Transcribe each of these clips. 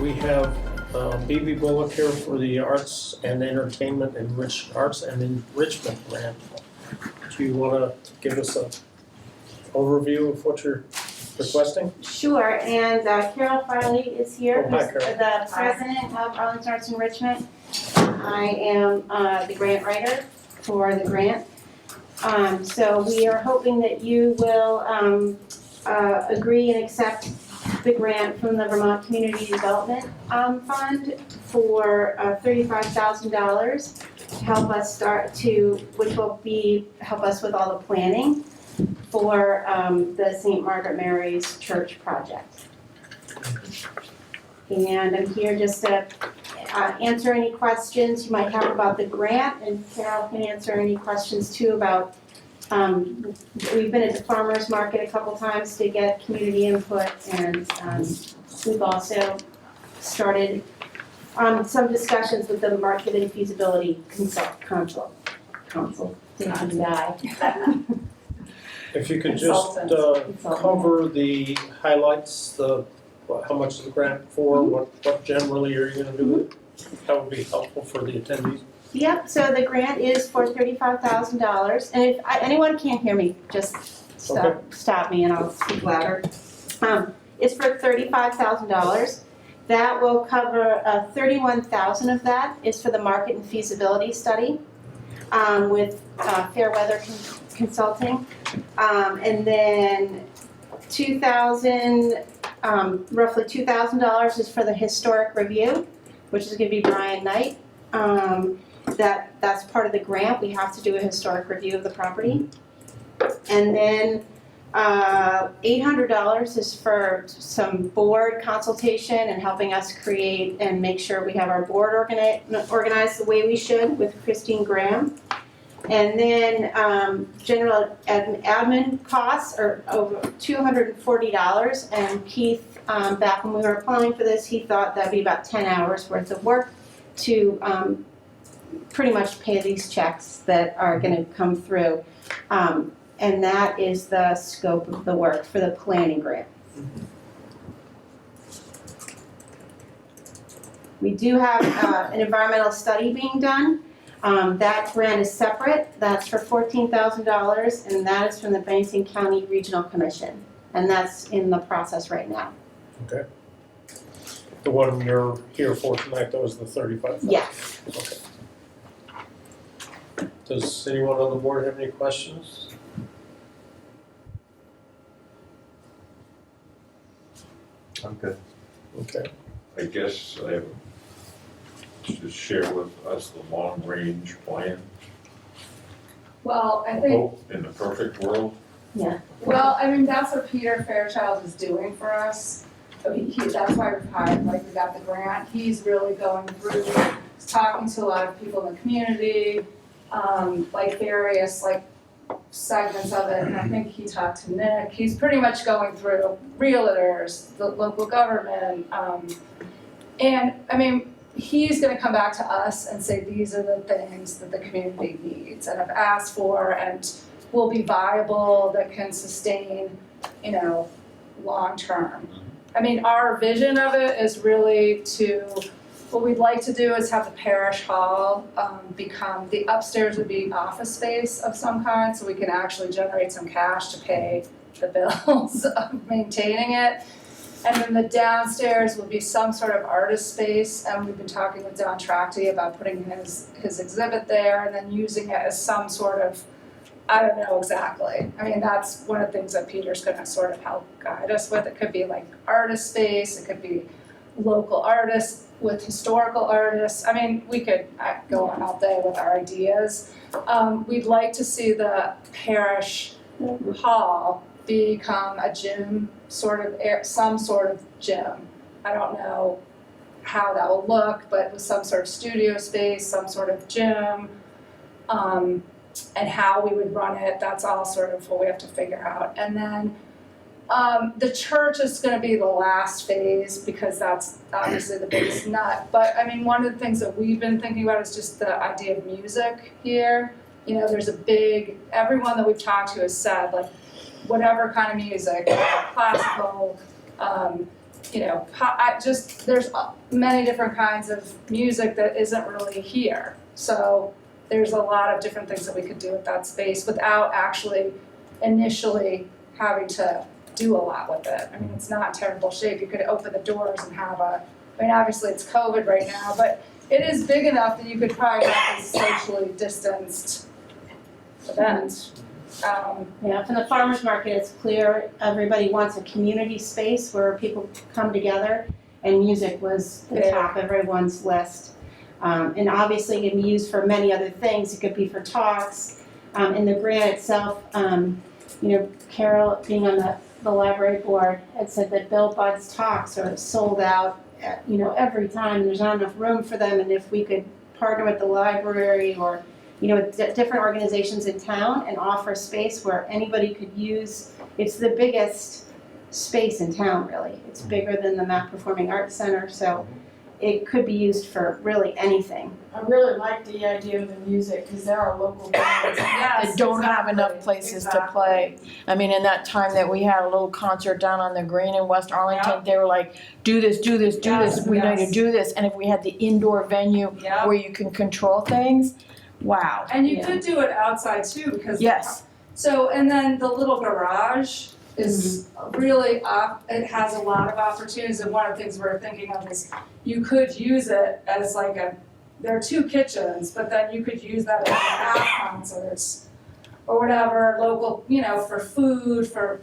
We have B.B. Bullock here for the Arts and Entertainment Arts and Enrichment Grant. Do you want to give us an overview of what you're requesting? Sure, and Carol Farley is here, Oh, hi, who's Carol. the president of Arlington Arts and Enrichment. I am the grant writer for the grant. So we are hoping that you will agree and accept the grant from the Vermont Community Development Fund for $35,000 to help us which will help us with all the planning for the St. Margaret Mary's Church project. And I'm here just to answer any questions you might have about the grant, and Carol can answer any questions too about, we've been at the farmer's market a couple times to get community input, and we've also started some discussions with the market and feasibility consultant guy. If you could just cover the highlights, how much is the grant for, what generally are you going to do with it? That would be helpful for the attendees. Yep, so the grant is for $35,000, and if anyone can't hear me, just stop me and I'll speak louder. It's for $35,000. That will cover $31,000 of that is for the market and feasibility study with Fairweather Consulting, and then roughly $2,000 is for the historic review, which is going to be Brian Knight. That's part of the grant. We have to do a historic review of the property. And then $800 is for some board consultation and helping us create and make sure we have our board organized the way we should with Christine Graham. And then general admin costs are over $240. And Keith, back when we were applying for this, he thought that'd be about 10 hours worth of work to pretty much pay these checks that are going to come through. And that is the scope of the work for the planning grant. We do have an environmental study being done. That grant is separate. That's for $14,000, and that is from the Bennington County Regional Commission. And that's in the process right now. Okay. The one you're here for tonight, that was the $35,000? Yes. Okay. Does anyone on the board have any questions? I'm good. Okay. I guess I have to share with us the long-range plan. Well, I think, Hope in the perfect world. well, I mean, that's what Peter Fairchild is doing for us. I mean, that's why we've hired, like, we got the grant. He's really going through, talking to a lot of people in the community, like various, like, segments of it, and I think he talked to Nick. He's pretty much going through realtors, the local government, and I mean, he's gonna come back to us and say these are the things that the community needs and have asked for and will be viable, that can sustain, long term. I mean, our vision of it is really what we'd like to do is have the parish hall become, the upstairs would be office space of some kind, so we can actually generate some cash to pay the bills of maintaining it. And then the downstairs will be some sort of artist space, and we've been talking with Don Tracty about putting his exhibit there and then using it as some sort of, I don't know exactly. I mean, that's one of the things that Peter's gonna sort of help guide us with. It could be like artist space, it could be local artists with historical artists. I mean, we could go on all day with our ideas. We'd like to see the parish hall become a gym, some sort of gym. I don't know how that will look, but with some sort of studio space, some sort of gym, and how we would run it, that's all sort of what we have to figure out. And then the church is going to be the last phase because that's obviously the biggest nut. But I mean, one of the things that we've been thinking about is just the idea of music here. There's everyone that we've talked to has said, like, whatever kind of music, classical, there's many different kinds of music that isn't really here. So there's a lot of different things that we could do with that space without actually initially having to do a lot with it. I mean, it's not in terrible shape. You could open the doors and have obviously it's COVID right now, but it is big enough that you could probably have a socially distanced event. Yeah, from the farmer's market, it's clear everybody wants a community space where people come together, and music was the top of everyone's list. And obviously it can be used for many other things. It could be for talks. In the grant itself, Carol, being on the library board, had said that Bill Budd's talks are sold out, every time. There's not enough room for them, and if we could partner with the library or with different organizations in town and offer a space where anybody could use, it's the biggest space in town, really. It's bigger than the Mac Performing Arts Center, so it could be used for really anything. I really like the idea of the music, because there are local bands that don't have enough places to play. I mean, in that time that we had a little concert down on the green in West Arlington, they were like, do this, do this, do this, we need to do this. And if we had the indoor venue where you can control things, wow. And you could do it outside too, because and then the little garage is really it has a lot of opportunities, and one of the things we're thinking of is you could use it as there are 2 kitchens, but then you could use that as have concerts or whatever, local, for food, for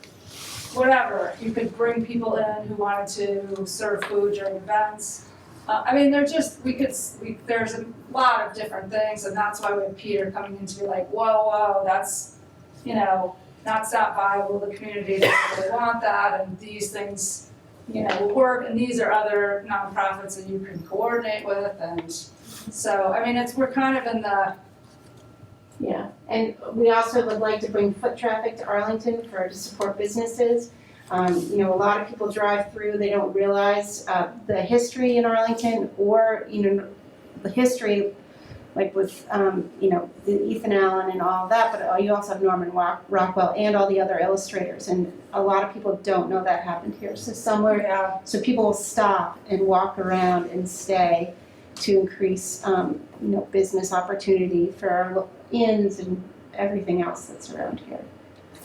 whatever. You could bring people in who wanted to serve food during events. There's a lot of different things, and that's why we have Peter coming in to be like, whoa, that's, that's not viable. The community doesn't really want that, and these things, will work, and these are other nonprofits that you can coordinate with, and so, we're kind of in the. Yeah, and we also would like to bring foot traffic to Arlington to support businesses. A lot of people drive through, they don't realize the history in Arlington, or, the history, like with, the Ethan Allen and all of that, but you also have Norman Rockwell and all the other illustrators, and a lot of people don't know that happened here. So so people will stop and walk around and stay to increase, business opportunity for our inns and everything else that's around here.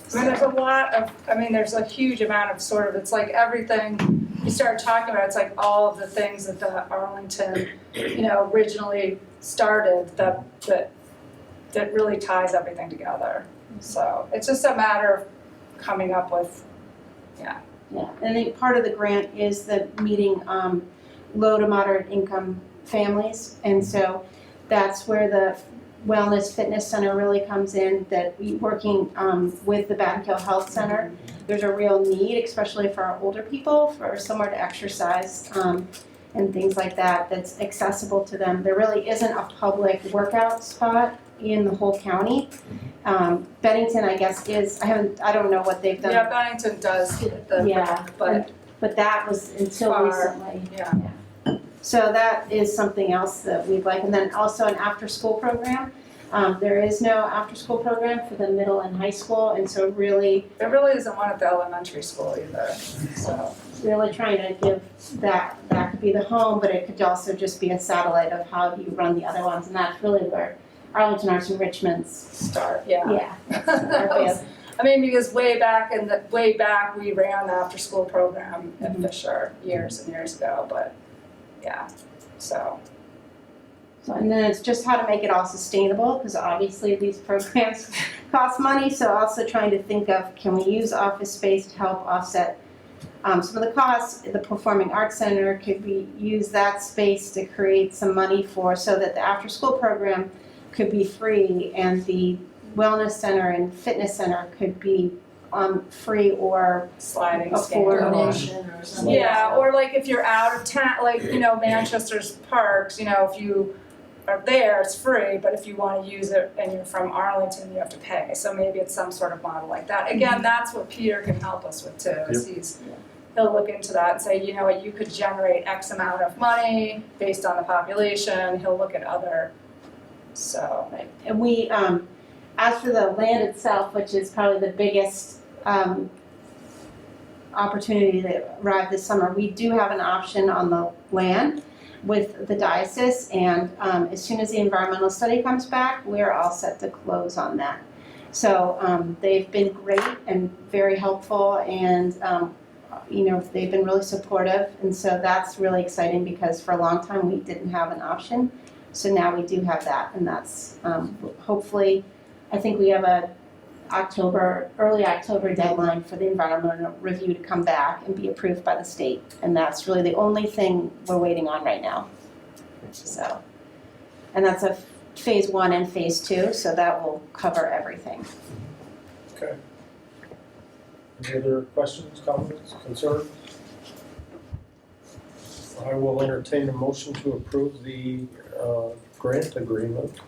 There's a lot of, there's a huge amount of it's like everything you start talking about, it's like all of the things that the Arlington, originally started that really ties everything together. So it's just a matter of coming up with, Yeah, and I think part of the grant is the meeting low to moderate income families, and so that's where the Wellness Fitness Center really comes in, that we working with the Battenkill Health Center. There's a real need, especially for our older people, for somewhere to exercise and things like that that's accessible to them. There really isn't a public workout spot in the whole county. Bennington, I guess, I don't know what they've done. Yeah, Bennington does but that was until recently. Yeah. So that is something else that we'd like. And then also an after-school program. There is no after-school program for the middle and high school, and so there really isn't one at the elementary school either. So really trying to give that could be the home, but it could also just be a satellite of how you run the other ones, and that's really where Arlington Arts Enrichment's start. Yeah. Because way back we ran the after-school program at Fisher years and years ago, but. Yeah, so and then it's just how to make it all sustainable, because obviously these programs cost money, so also trying to think of, can we use office space to help offset some of the costs? The Performing Arts Center, could we use that space to create some money so that the after school program could be free, and the Wellness Center and Fitness Center could be free or sliding scale donation or something. Yeah, or like if you're out of town, like Manchester's parks, if you are there, it's free, but if you want to use it and you're from Arlington, you have to pay. So maybe it's some sort of model like that. Again, that's what Peter can help us with too. Is he'll look into that and say, you could generate X amount of money based on the population. He'll look at other. So and we as for the land itself, which is probably the biggest opportunity that arrived this summer. We do have an option on the land with the diocese, and as soon as the environmental study comes back, we're all set to close on that. So they've been great and very helpful, and they've been really supportive, and so that's really exciting because for a long time we didn't have an option. So now we do have that, and that's hopefully, I think we have a early October deadline for the environmental review to come back and be approved by the state. And that's really the only thing we're waiting on right now. So, and that's a phase 1 and phase 2, so that will cover everything. Okay. Any other questions, comments, concerns? I will entertain a motion to approve the grant agreement.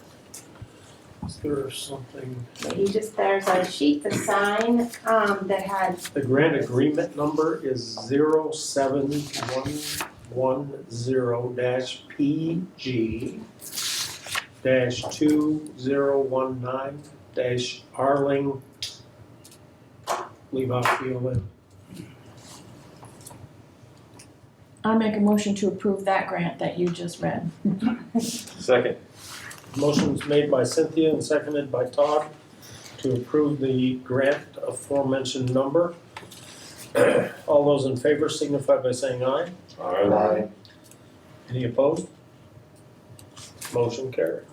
Is there something? There's a sheet to sign that had, The grant agreement number is 07110-PG-2019-Arlington. Leave off the O. I make a motion to approve that grant that you just read. Second. Motion's made by Cynthia and seconded by Todd to approve the grant aforementioned number. All those in favor signify by saying aye. Aye. Any opposed? Motion carried.